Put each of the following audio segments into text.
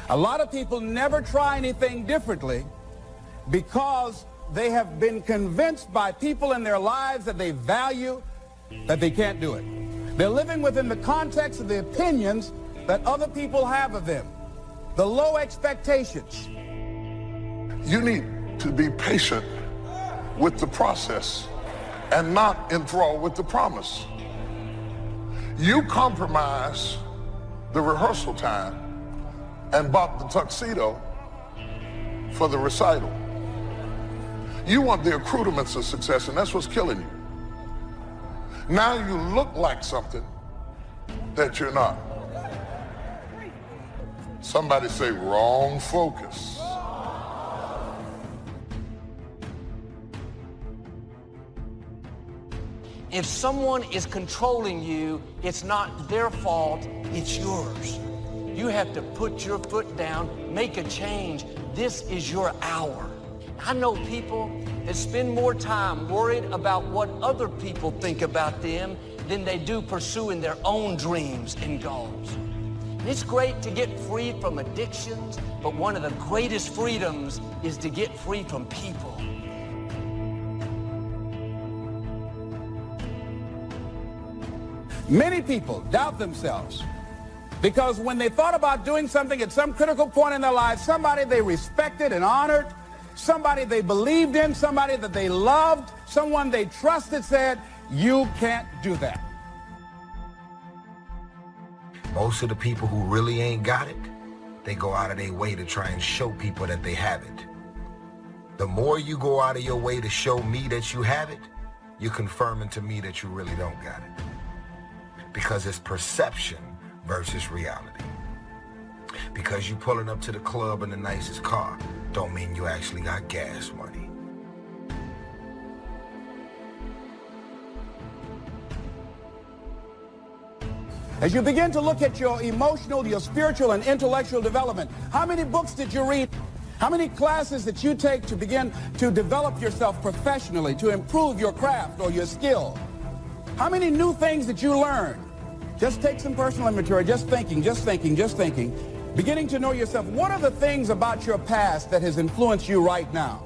A lot of people never try anything differently because they have been convinced by people in their lives that they value that they can't do it. They're living within the context of the opinions that other people have of them, the low expectations. You need to be patient with the process and not enthralled with the promise. You compromise the rehearsal time and bought the tuxedo for the recital. You want the accoutrements of success, and that's what's killing you. Now you look like something that you're not. Somebody say wrong focus. If someone is controlling you, it's not their fault, it's yours. You have to put your foot down, make a change. This is your hour. I know people that spend more time worried about what other people think about them than they do pursuing their own dreams and goals. And it's great to get free from addictions, but one of the greatest freedoms is to get free from people. Many people doubt themselves because when they thought about doing something at some critical point in their lives, somebody they respected and honored, somebody they believed in, somebody that they loved, someone they trusted said, you can't do that. Most of the people who really ain't got it, they go out of their way to try and show people that they have it. The more you go out of your way to show me that you have it, you're confirming to me that you really don't got it. Because it's perception versus reality. Because you pulling up to the club in the nicest car don't mean you actually got gas money. As you begin to look at your emotional, your spiritual, and intellectual development, how many books did you read? How many classes did you take to begin to develop yourself professionally, to improve your craft or your skill? How many new things did you learn? Just take some personal inventory, just thinking. Beginning to know yourself. What are the things about your past that has influenced you right now?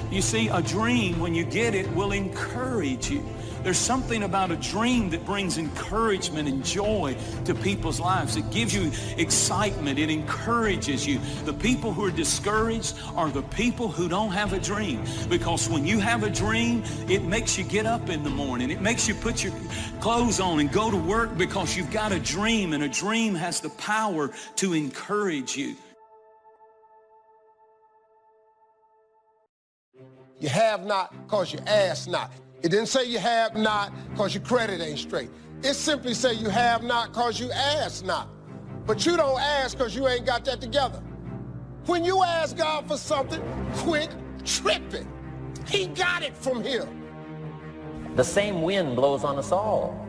You see, a dream, when you get it, will encourage you. There's something about a dream that brings encouragement and joy to people's lives. It gives you excitement. It encourages you. The people who are discouraged are the people who don't have a dream. Because when you have a dream, it makes you get up in the morning. It makes you put your clothes on and go to work because you've got a dream, and a dream has the power to encourage you. You have not because you ask not. It didn't say you have not because your credit ain't straight. It simply say you have not because you ask not. But you don't ask because you ain't got that together. When you ask God for something, quit tripping. He got it from here. The same wind blows on us all.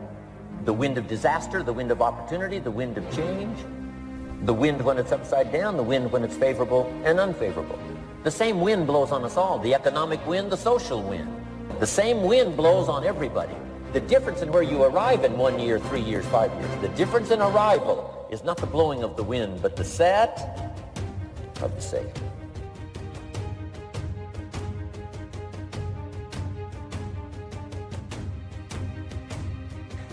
The wind of disaster, the wind of opportunity, the wind of change, the wind when it's upside down, the wind when it's favorable and unfavorable. The same wind blows on us all, the economic wind, the social wind. The same wind blows on everybody. The difference in where you arrive in 1 year, 3 years, 5 years, the difference in arrival is not the blowing of the wind, but the set of the sail.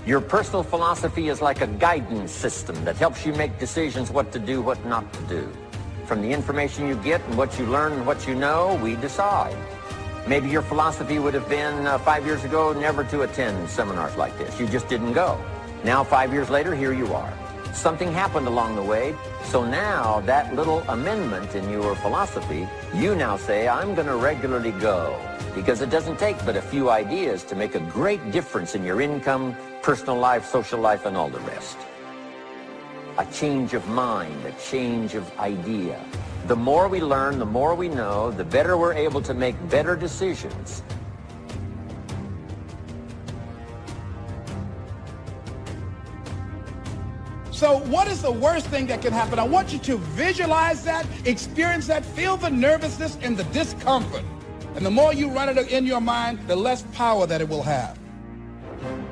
Your personal philosophy is like a guidance system that helps you make decisions what to do, what not to do. From the information you get and what you learn and what you know, we decide. Maybe your philosophy would have been 5 years ago never to attend seminars like this. You just didn't go. Now 5 years later, here you are. Something happened along the way, so now that little amendment in your philosophy, you now say, I'm going to regularly go, because it doesn't take but a few ideas to make a great difference in your income, personal life, social life, and all the rest. A change of mind, a change of idea. The more we learn, the more we know, the better we're able to make better decisions. So what is the worst thing that can happen? I want you to visualize that, experience that, feel the nervousness and the discomfort. And the more you run it in your mind, the less power that it will have.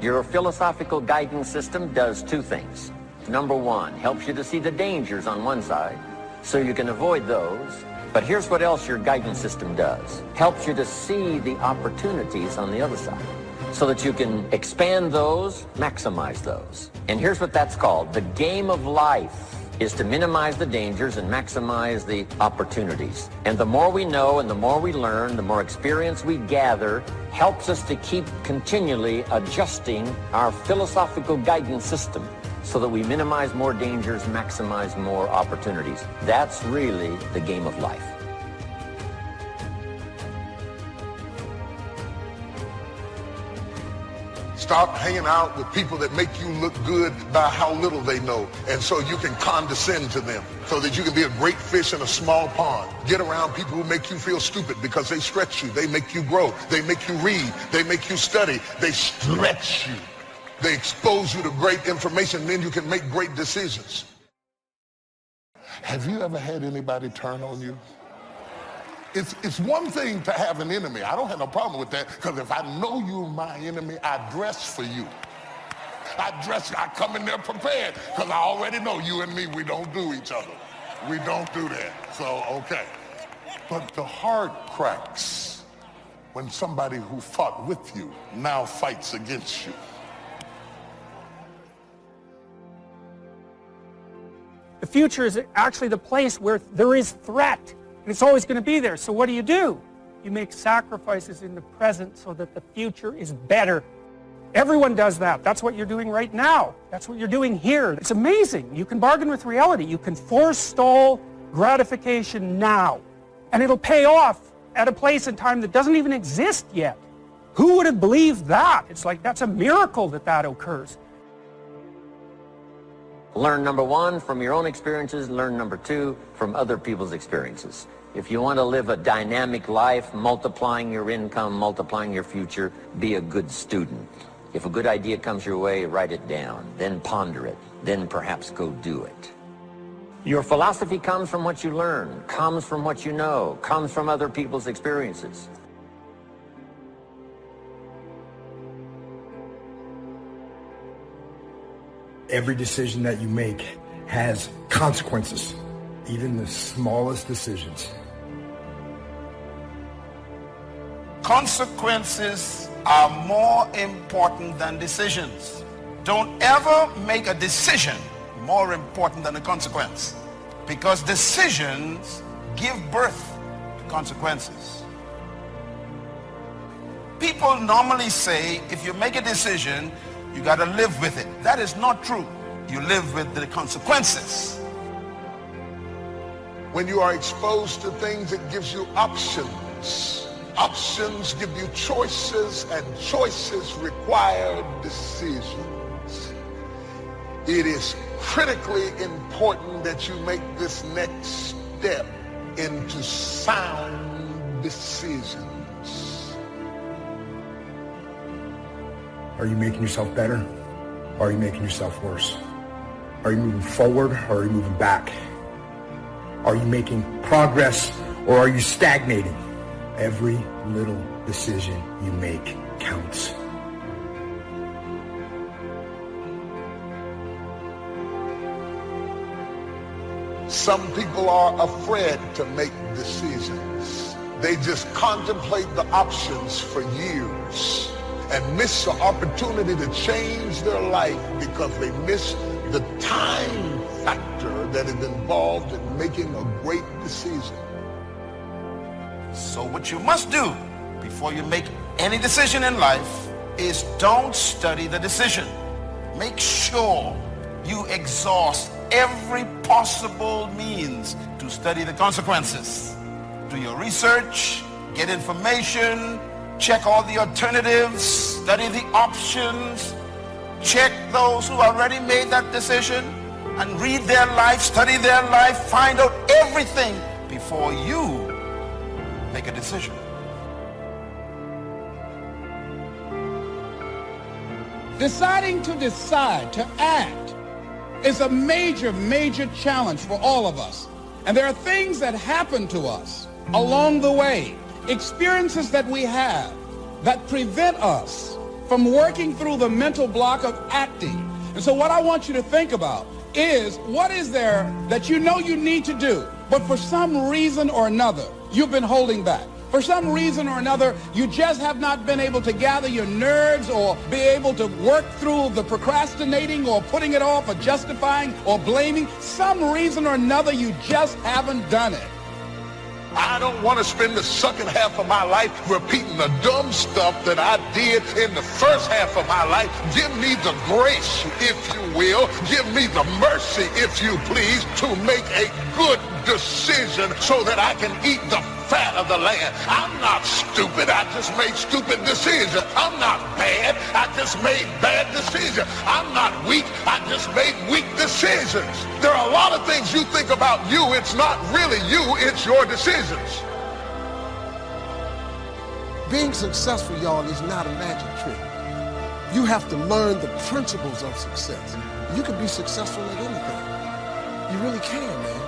Your philosophical guidance system does two things. Number one, helps you to see the dangers on one side. so you can avoid those. But here's what else your guidance system does. Helps you to see the opportunities on the other side so that you can expand those, maximize those. And here's what that's called. The game of life is to minimize the dangers and maximize the opportunities. And the more we know and the more we learn, the more experience we gather, helps us to keep continually adjusting our philosophical guidance system so that we minimize more dangers, maximize more opportunities. That's really the game of life. Stop hanging out with people that make you look good by how little they know. And so you can condescend to them so that you can be a great fish in a small pond. Get around people who make you feel stupid because they stretch you. They make you grow. They make you read. They make you study. They stretch you. They expose you to great information. Then you can make great decisions. Have you ever had anybody turn on you? It's one thing to have an enemy. I don't have no problem with that, because if I know you're my enemy, I dress for you. I come in there prepared, because I already know you and me, we don't do each other. We don't do that, so okay. But the heart cracks when somebody who fought with you now fights against you. The future is actually the place where there is threat. And it's always going to be there. So what do? You make sacrifices in the present so that the future is better. Everyone does that. That's what you're doing right now. That's what you're doing here. It's amazing. You can bargain with reality. You can forestall gratification now. And it'll pay off at a place and time that doesn't even exist yet. Who would have believed that? It's like that's a miracle that occurs. Learn number one from your own experiences, learn number two from other people's experiences. If you want to live a dynamic life, multiplying your income, multiplying your future, be a good student. If a good idea comes your way, write it down, then ponder it, then perhaps go do it. Your philosophy comes from what you learn, comes from what you know, comes from other people's experiences. Every decision that you make has consequences, even the smallest decisions. Consequences are more important than decisions. Don't ever make a decision more important than a consequence, because decisions give birth to consequences. People normally say if you make a decision, you got to live with it. That is not true. You live with the consequences. When you are exposed to things, it gives you options. Options give you choices, and choices require decisions. It is critically important that you make this next step into sound decisions. Are you making yourself better? Or are you making yourself worse? Are you moving forward or are you moving back? Are you making progress or are you stagnating? Every little decision you make counts. Some people are afraid to make decisions. They just contemplate the options for years and miss the opportunity to change their life because they miss the time factor that is involved in making a great decision. So what you must do before you make any decision in life is don't study the decision. Make sure you exhaust every possible means to study the consequences. Do your research, get information, check all the alternatives, study the options, check those who already made that decision, and read their life, study their life, find out everything before you make a decision. Deciding to decide, to act, is a major, major challenge for all of us. And there are things that happen to us along the way, experiences that we have that prevent us from working through the mental block of acting. And so what I want you to think about is, what is there that you know you need to do, but for some reason or another, you've been holding back? For some reason or another, you just have not been able to gather your nerves or be able to work through the procrastinating or putting it off or justifying or blaming. Some reason or another, you just haven't done it. I don't want to spend the second half of my life repeating the dumb stuff that I did in the first half of my life. Give me the grace, if you will. Give me the mercy, if you please, to make a good decision so that I can eat the fat of the land. I'm not stupid. I just made stupid decisions. I'm not bad. I just made bad decisions. I'm not weak. I just made weak decisions. There are a lot of things you think about you. It's not really you. It's your decisions. Being successful, y'all, is not a magic trick. You have to learn the principles of success. You can be successful at anything. You really can, man.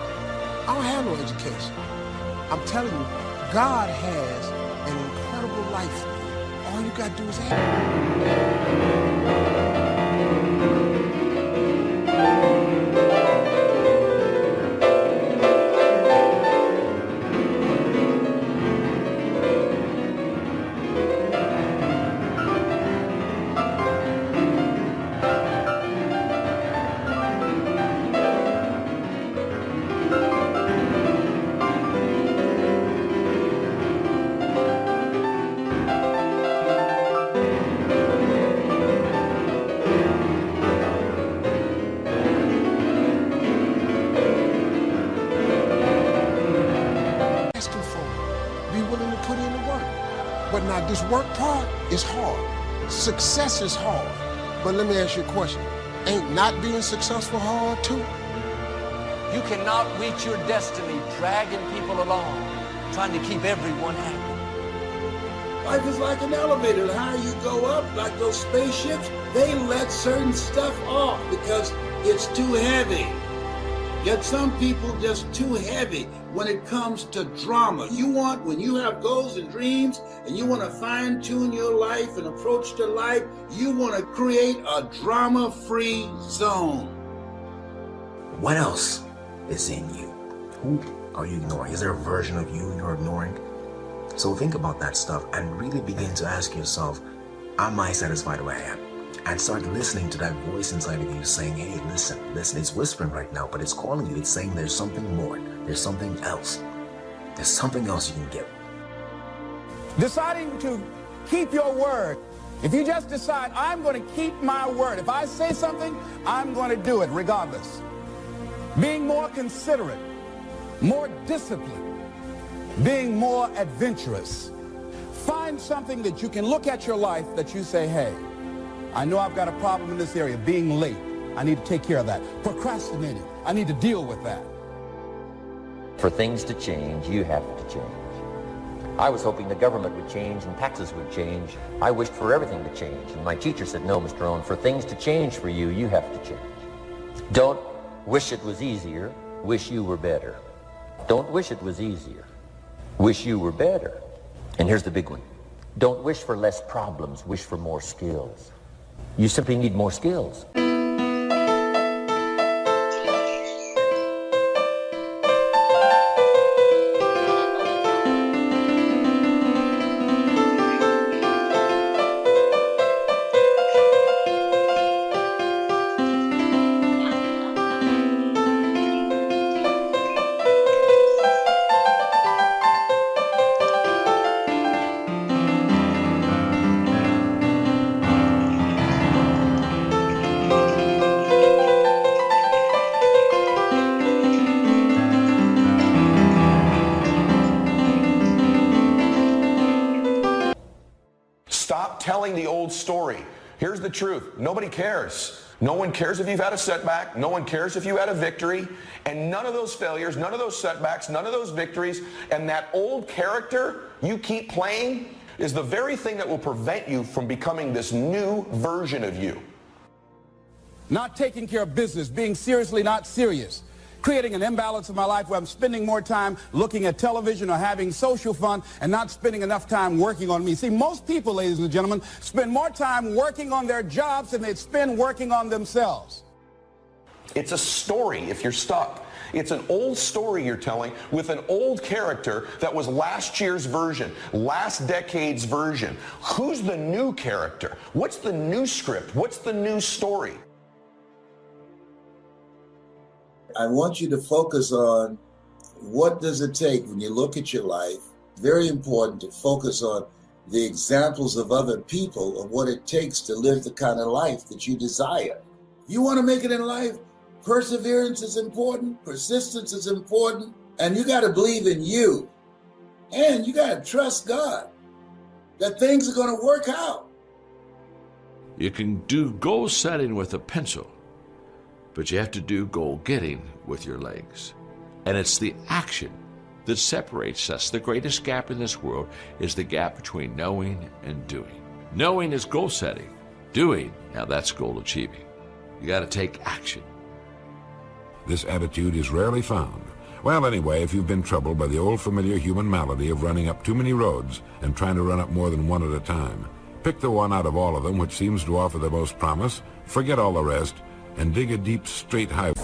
I don't have no education. I'm telling you, God has an incredible life for you. All you gotta do is ask. But now this work part is hard. Success is hard. But let me ask you a question. Ain't not being successful hard too? You cannot reach your destiny dragging people along, trying to keep everyone happy. Life is like an elevator. The higher you go up, like those spaceships, they let certain stuff off because it's too heavy. Yet some people just too heavy when it comes to drama. When you have goals and dreams and you want to fine tune your life and approach to life, you want to create a drama-free zone. What else is in you? Who are you ignoring? Is there a version of you you're ignoring? So think about that stuff and really begin to ask yourself, am I satisfied where I am? And start listening to that voice inside of you saying, hey, listen, it's whispering right now, but it's calling you. It's saying there's something more. There's something else. There's something else you can get. Deciding to keep your word. If you just decide, I'm going to keep my word. If I say something, I'm going to do it regardless. Being more considerate, more disciplined, being more adventurous. Find something that you can look at your life that you say, hey, I know I've got a problem in this area, being late. I need to take care of that. Procrastinating, I need to deal with that. For things to change, you have to change. I was hoping the government would change and taxes would change. I wished for everything to change. And my teacher said, no, Mr. Rohn, for things to change for you, you have to change. Don't wish it was easier, wish you were better. Don't wish it was easier, wish you were better. And here's the big one. Don't wish for less problems, wish for more skills. You simply need more skills. Telling the old story. Here's the truth. Nobody cares. No one cares if you've had a setback. No one cares if you had a victory. And none of those failures, none of those setbacks, none of those victories, and that old character you keep playing is the very thing that will prevent you from becoming this new version of you. Not taking care of business, being seriously not serious. Creating an imbalance in my life where I'm spending more time looking at television or having social fun and not spending enough time working on me. See, most people, ladies and gentlemen, spend more time working on their jobs than they spend working on themselves. It's a story if you're stuck. It's an old story you're telling with an old character that was last year's version, last decade's version. Who's the new character? What's the new script? What's the new story? I want you to focus on what does it take when you look at your life. Very important to focus on the examples of other people of what it takes to live the kind of life that you desire. You want to make it in life? Perseverance is important, persistence is important, and you got to believe in you. And you got to trust God that things are going to work out. You can do goal setting with a pencil, but you have to do goal getting with your legs. And it's the action that separates us. The greatest gap in this world is the gap between knowing and doing. Knowing is goal setting. Doing, now that's goal achieving. You got to take action. This attitude is rarely found. Well, anyway, if you've been troubled by the old familiar human malady of running up too many roads and trying to run up more than one at a time, pick the one out of all of them which seems to offer the most promise, forget all the rest, and dig a deep, straight highway.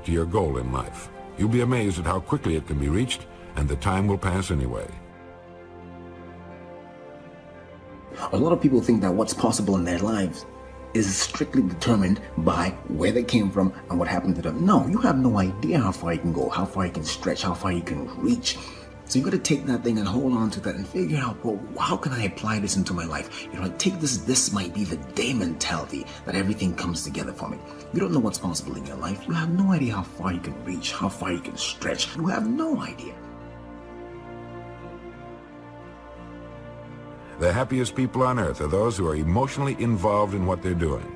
To your goal in life. You'll be amazed at how quickly it can be reached, and the time will pass anyway. A lot of people think that what's possible in their lives is strictly determined by where they came from and what happened to them. No, you have no idea how far you can go, how far you can stretch, how far you can reach. So you got to take that thing and hold on to that and figure out, well, how can I apply this into my life? You know, like take this might be the day mentality that everything comes together for me. You don't know what's possible in your life. You have no idea how far you can reach, how far you can stretch. You have no idea. The happiest people on earth are those who are emotionally involved in what they're doing.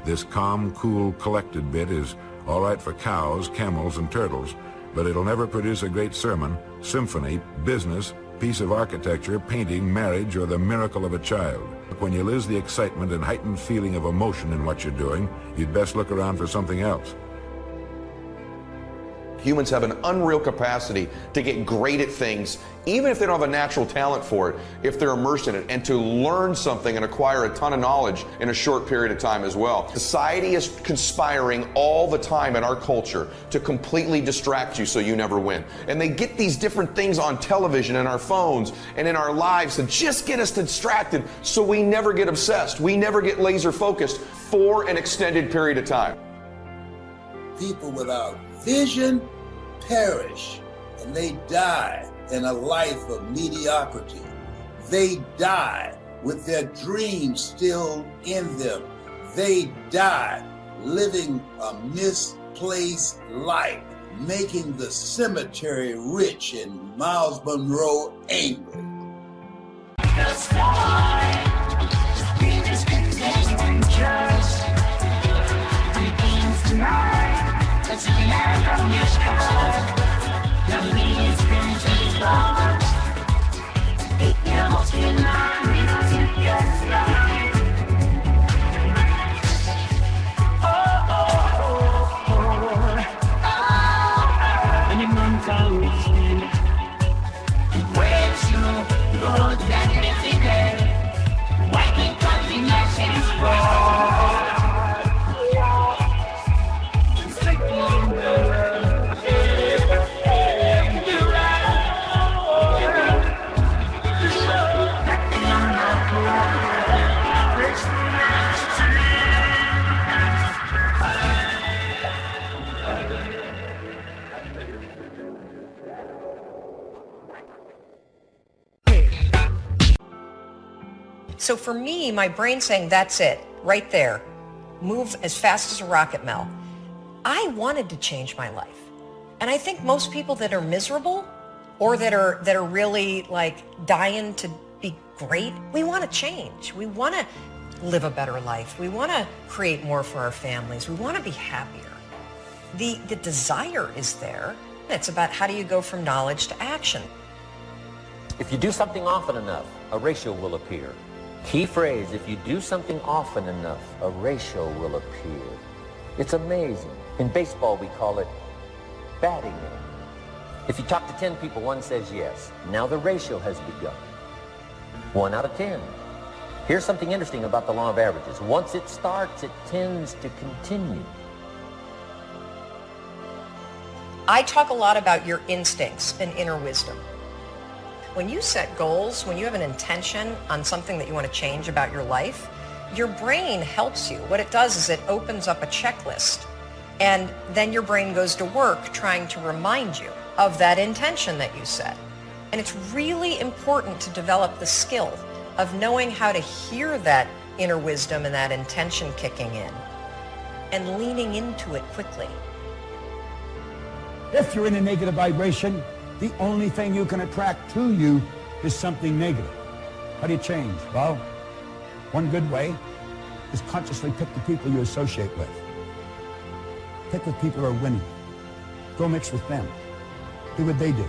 This calm, cool, collected bit is all right for cows, camels, and turtles, but it'll never produce a great sermon, symphony, business, piece of architecture, painting, marriage, or the miracle of a child. When you lose the excitement and heightened feeling of emotion in what you're doing, you'd best look around for something else. Humans have an unreal capacity to get great at things, even if they don't have a natural talent for it, if they're immersed in it, and to learn something and acquire a ton of knowledge in a short period of time as well. Society is conspiring all the time in our culture to completely distract you so you never win. And they get these different things on television and our phones and in our lives to just get us distracted so we never get obsessed. We never get laser focused for an extended period of time. People without vision perish, and they die in a life of mediocrity. They die with their dreams still in them. They die living a misplaced life, making the cemetery rich and Miles Monroe angry. The sky, we just continue to trust. Tonight. It's a land from your sky. The leaves been too long. It almost cannot reach to your sky. Oh, oh, oh, oh, oh. And your mom calls me. Where's your road that makes it there? So for me, my brain's saying, that's it, right there. Move as fast as a rocket, Mel. I wanted to change my life. And I think most people that are miserable or that are really like dying to be great, we want to change. We want to live a better life. We want to create more for our families. We want to be happier. The desire is there. It's about how do you go from knowledge to action. If you do something often enough, a ratio will appear. Key phrase, if you do something often enough, a ratio will appear. It's amazing. In baseball, we call it batting in. If you talk to 10 people, one says yes. Now the ratio has begun. 1 out of 10. Here's something interesting about the law of averages. Once it starts, it tends to continue. I talk a lot about your instincts and inner wisdom. When you set goals, when you have an intention on something that you want to change about your life, your brain helps you. What it does is it opens up a checklist, and then your brain goes to work trying to remind you of that intention that you set. And it's really important to develop the skill of knowing how to hear that inner wisdom and that intention kicking in and leaning into it quickly. If you're in a negative vibration, the only thing you can attract to you is something negative. How do you change? Well, one good way is consciously pick the people you associate with. Pick with people who are winning. Go mix with them. Do what they do.